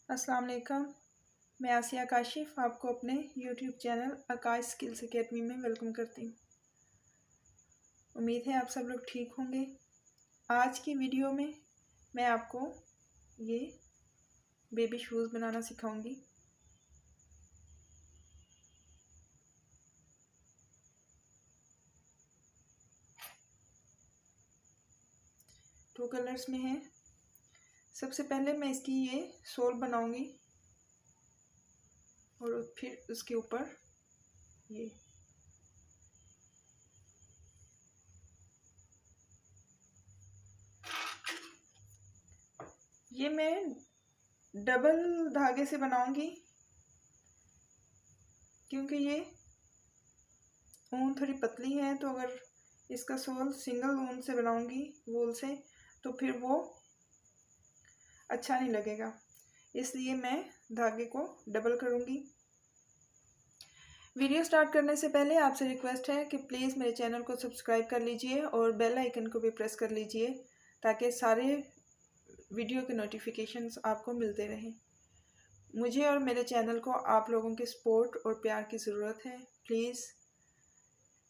अस्सलाम वालेकुम। मैं आसिया काशिफ आपको अपने यूट्यूब चैनल आकाश स्किल्स एकेडमी में वेलकम करती हूँ। उम्मीद है आप सब लोग ठीक होंगे। आज की वीडियो में मैं आपको ये बेबी शूज़ बनाना सिखाऊंगी। टू कलर्स में है। सबसे पहले मैं इसकी ये सोल बनाऊंगी और फिर उसके ऊपर ये मैं डबल धागे से बनाऊंगी क्योंकि ये ऊन थोड़ी पतली है, तो अगर इसका सोल सिंगल ऊन से बनाऊंगी वूल से तो फिर वो अच्छा नहीं लगेगा, इसलिए मैं धागे को डबल करूंगी। वीडियो स्टार्ट करने से पहले आपसे रिक्वेस्ट है कि प्लीज़ मेरे चैनल को सब्सक्राइब कर लीजिए और बेल आइकन को भी प्रेस कर लीजिए ताकि सारे वीडियो के नोटिफिकेशंस आपको मिलते रहें। मुझे और मेरे चैनल को आप लोगों के सपोर्ट और प्यार की ज़रूरत है। प्लीज़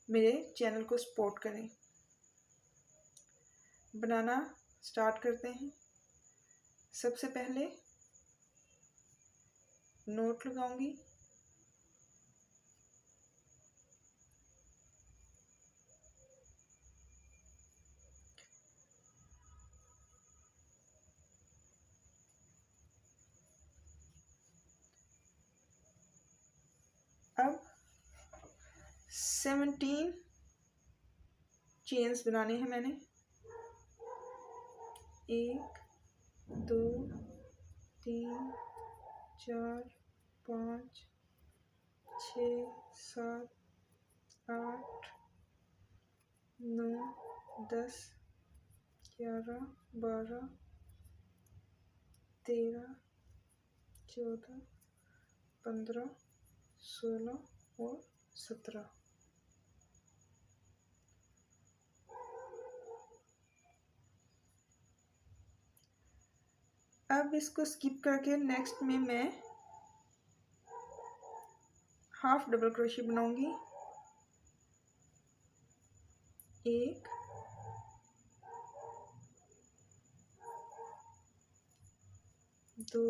मेरे चैनल को सपोर्ट करें। बनाना स्टार्ट करते हैं। सबसे पहले नोट लगाऊंगी। अब 17 चेन्स बनाने हैं मैंने। 1 2 3 4 5 6 7 8 9 10 11 12 13 14 15 16 और 17। अब इसको स्किप करके नेक्स्ट में मैं हाफ डबल क्रोशे बनाऊंगी। 1 2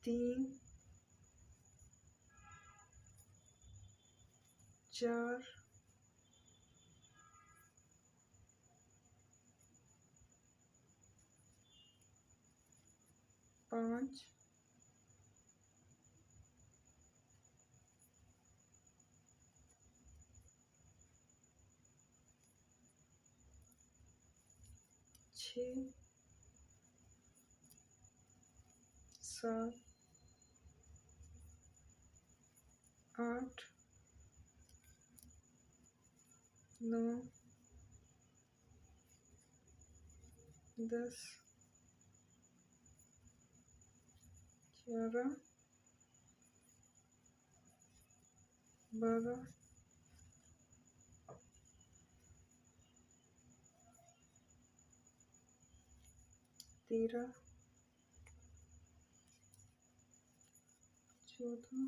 3 4 5 6 7 8 9 10 11 12 13 14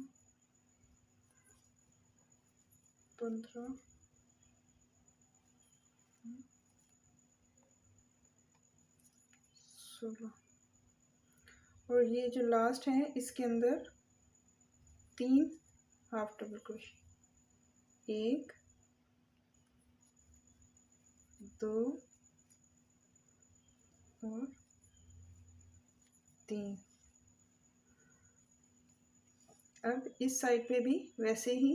15 16। और ये जो लास्ट है इसके अंदर 3 हाफ डबल क्रोशे। 1 2 और 3। अब इस साइड पे भी वैसे ही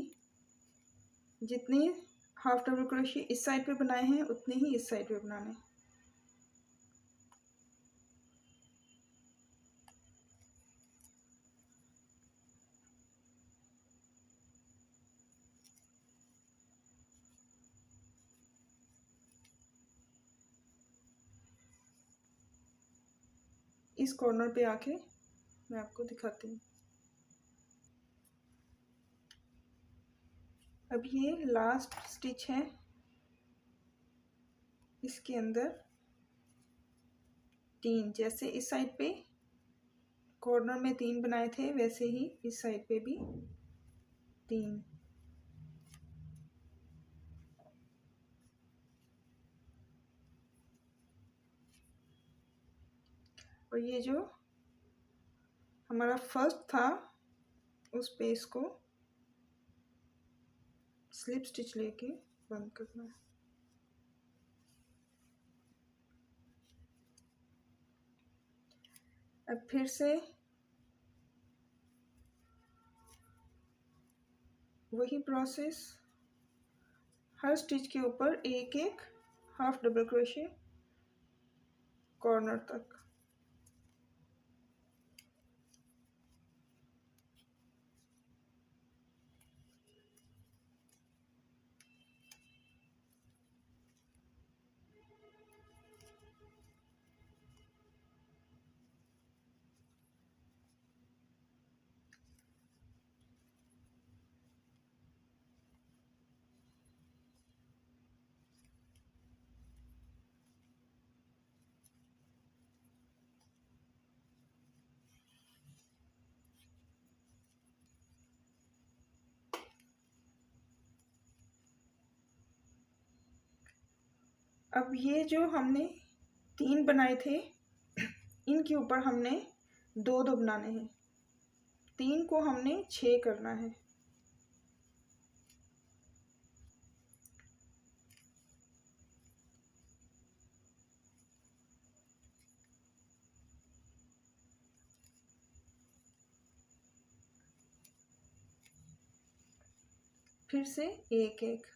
जितने हाफ डबल क्रोशे इस साइड पे बनाए हैं उतने ही इस साइड पे बनाने हैं। इस कॉर्नर पे आके मैं आपको दिखाती हूँ। अब ये लास्ट स्टिच है, इसके अंदर 3, जैसे इस साइड पे कॉर्नर में 3 बनाए थे वैसे ही इस साइड पे भी 3। और ये जो हमारा फर्स्ट था उस पेज को स्लिप स्टिच लेके बंद करना है। अब फिर से वही प्रोसेस, हर स्टिच के ऊपर एक एक हाफ डबल क्रोशे कॉर्नर तक। अब ये जो हमने 3 बनाए थे इनके ऊपर हमने 2-2 बनाने हैं। 3 को हमने 6 करना है। फिर से एक एक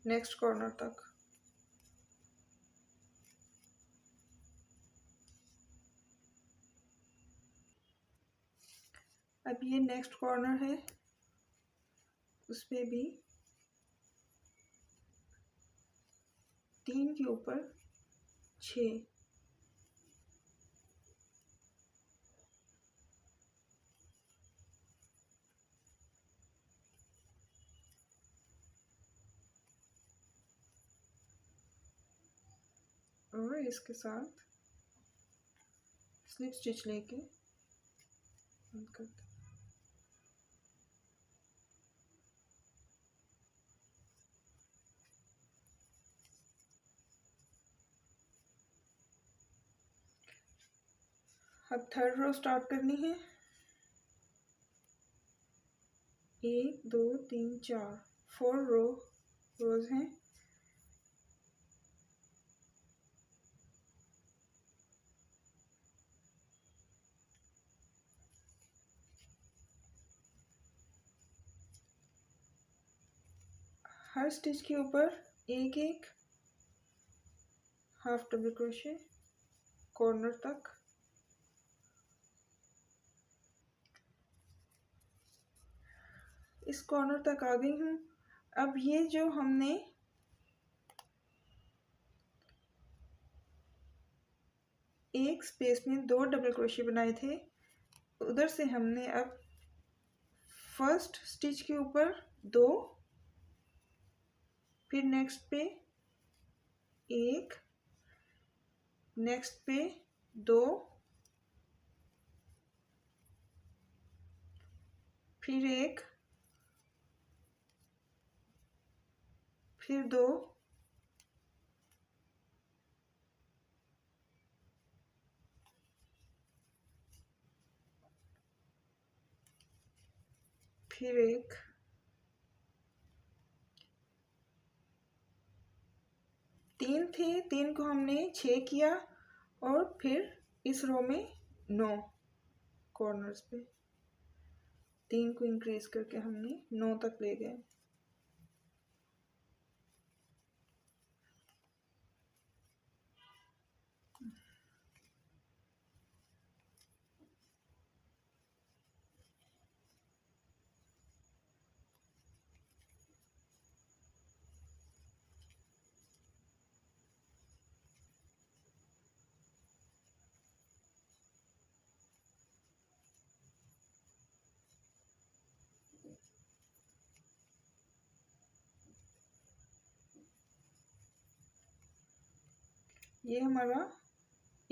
नेक्स्ट कॉर्नर तक। अब ये नेक्स्ट कॉर्नर है, उस पे भी 3 के ऊपर 6। और इसके साथ स्लिप स्टिच लेके बंद कर दो। अब थर्ड रो स्टार्ट करनी है। 1 2 3 4 4 रोज हैं। हर स्टिच के ऊपर एक एक हाफ डबल क्रोशे कॉर्नर तक। इस कॉर्नर तक आ गई हूँ। अब ये जो हमने एक स्पेस में 2 डबल क्रोशे बनाए थे, उधर से हमने अब फर्स्ट स्टिच के ऊपर 2, फिर नेक्स्ट पे 1, नेक्स्ट पे 2, फिर 1, फिर 2, फिर 1, तीन थे, 3 को हमने 6 किया और फिर इस रो में 9 कॉर्नर्स पे 3 को इंक्रीज करके हमने 9 तक ले गए। ये हमारा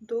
2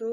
2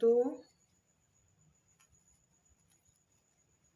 2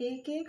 1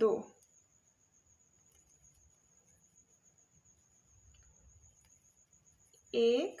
2، 1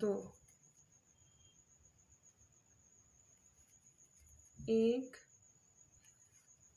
2، 1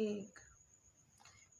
1۔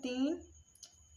3،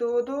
2 2،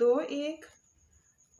2 1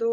2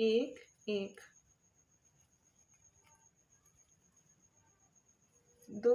1 1، 2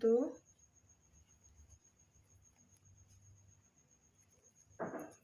2،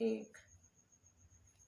1،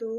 2،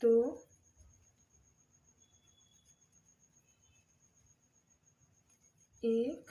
2، 1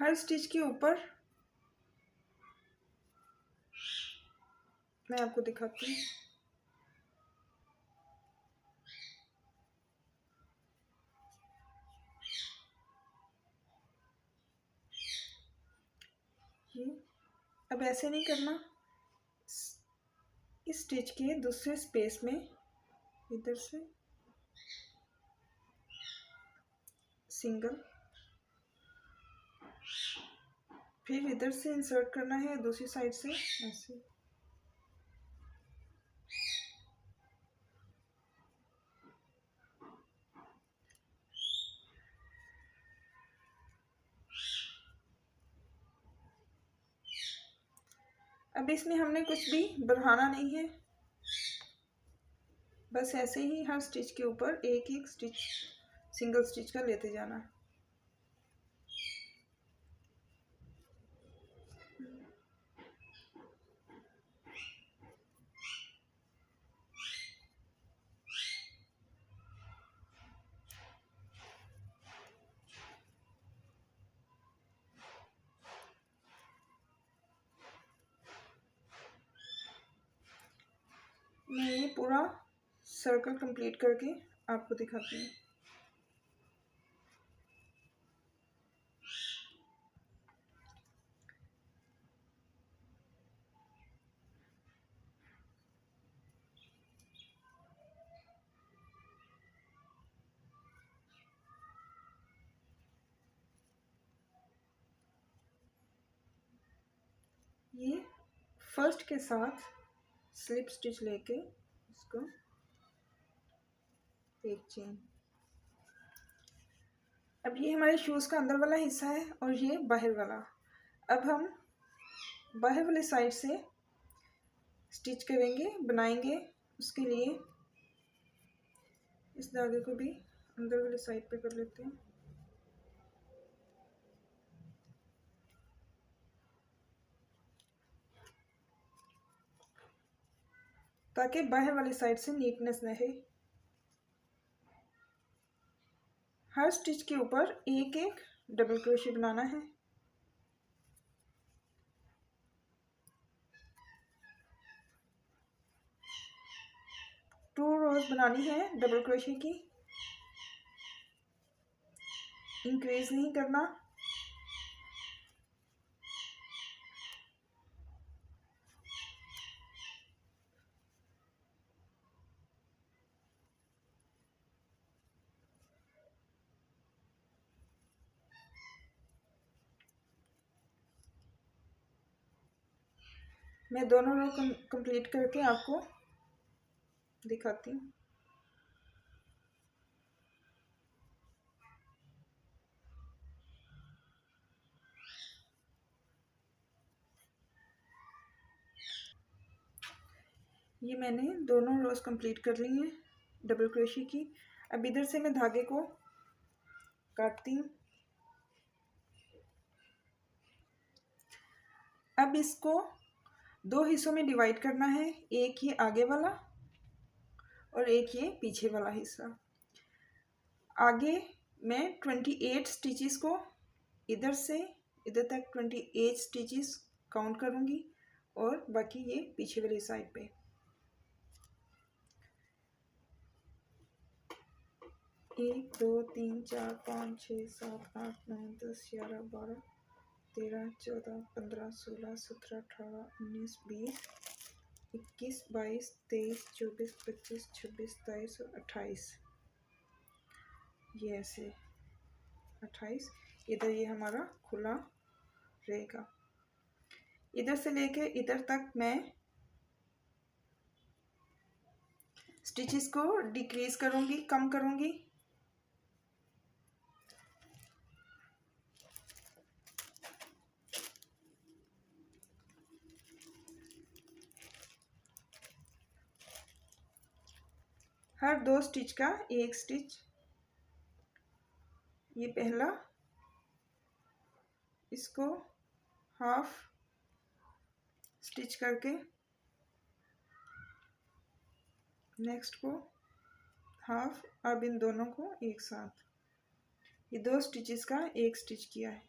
हर स्टिच के ऊपर मैं आपको दिखाती हूँ। ये अब ऐसे नहीं करना, इस स्टिच के दूसरे स्पेस में इधर से सिंगल, फिर इधर से इंसर्ट करना है दूसरी साइड से ऐसे। अब इसमें हमने कुछ भी बढ़ाना नहीं है, बस ऐसे ही हर स्टिच के ऊपर एक एक स्टिच सिंगल स्टिच का लेते जाना। मैं ये पूरा सर्कल कंप्लीट करके आपको दिखाती हूँ। ये फर्स्ट के साथ स्लिप स्टिच लेके इसको एक चेन। अब ये हमारे शूज़ का अंदर वाला हिस्सा है और ये बाहर वाला। अब हम बाहर वाली साइड से स्टिच करेंगे, बनाएंगे। उसके लिए इस धागे को भी अंदर वाली साइड पे कर लेते हैं। ताकि बाहर वाली साइड से नीटनेस रहे। हर स्टिच के ऊपर एक एक डबल क्रोशे बनाना है। टू रोज बनानी है डबल क्रोशे की, इंक्रीज नहीं करना। मैं दोनों रो कंप्लीट करके आपको दिखाती हूँ। ये मैंने दोनों रोज कंप्लीट कर ली हैं डबल क्रोशे की। अब इधर से मैं धागे को काटती हूँ। अब इसको दो हिस्सों में डिवाइड करना है, एक ये आगे वाला और एक ये पीछे वाला हिस्सा। आगे मैं 28 स्टिचेस को इधर से इधर तक 28 स्टिचेस काउंट करूँगी और बाकी ये पीछे वाली साइड पे। एक दो तीन चार पाँच छः सात आठ नौ 10 11 12 13 14 15 16 17 18 19 20 21 22 23 24 25 26 27 और 28। ये ऐसे 28। इधर ये हमारा खुला रहेगा। इधर से लेके इधर तक मैं स्टिचेस को डिक्रीज करूँगी, कम करूँगी। हर दो स्टिच का एक स्टिच, ये पहला, इसको हाफ स्टिच करके नेक्स्ट को हाफ। अब इन दोनों को एक साथ, ये दो स्टिचेस का एक स्टिच किया है।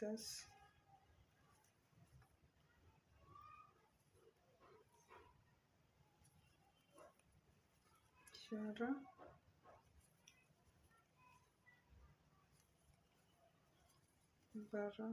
10، 11، 12،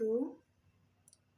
2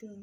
3،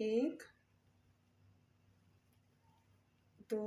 1، 2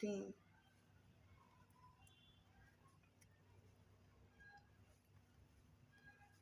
3،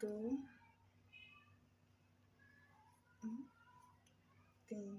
2، 3،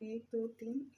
1، 2، 3،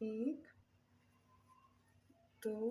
1، 2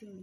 3،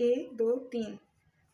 1، 2،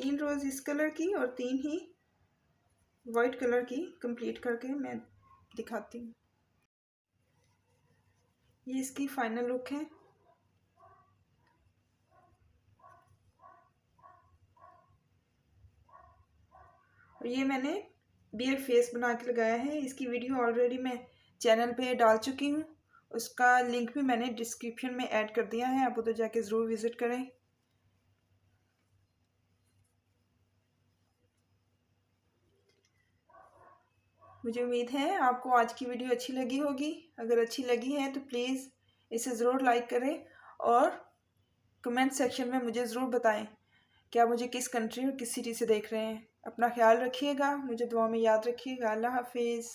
3 रोज़ इस कलर की और 3 ही वाइट कलर की कंप्लीट करके मैं दिखाती हूँ। ये इसकी फाइनल लुक है। और ये मैंने बियर फेस बना के लगाया है। इसकी वीडियो ऑलरेडी मैं चैनल पे डाल चुकी हूँ, उसका लिंक भी मैंने डिस्क्रिप्शन में ऐड कर दिया है, आप उधर जाके ज़रूर विज़िट करें। मुझे उम्मीद है आपको आज की वीडियो अच्छी लगी होगी। अगर अच्छी लगी है तो प्लीज़ इसे ज़रूर लाइक करें और कमेंट सेक्शन में मुझे ज़रूर बताएं कि आप मुझे किस कंट्री और किस सिटी से देख रहे हैं। अपना ख्याल रखिएगा, मुझे दुआ में याद रखिएगा। अल्लाह हाफिज़।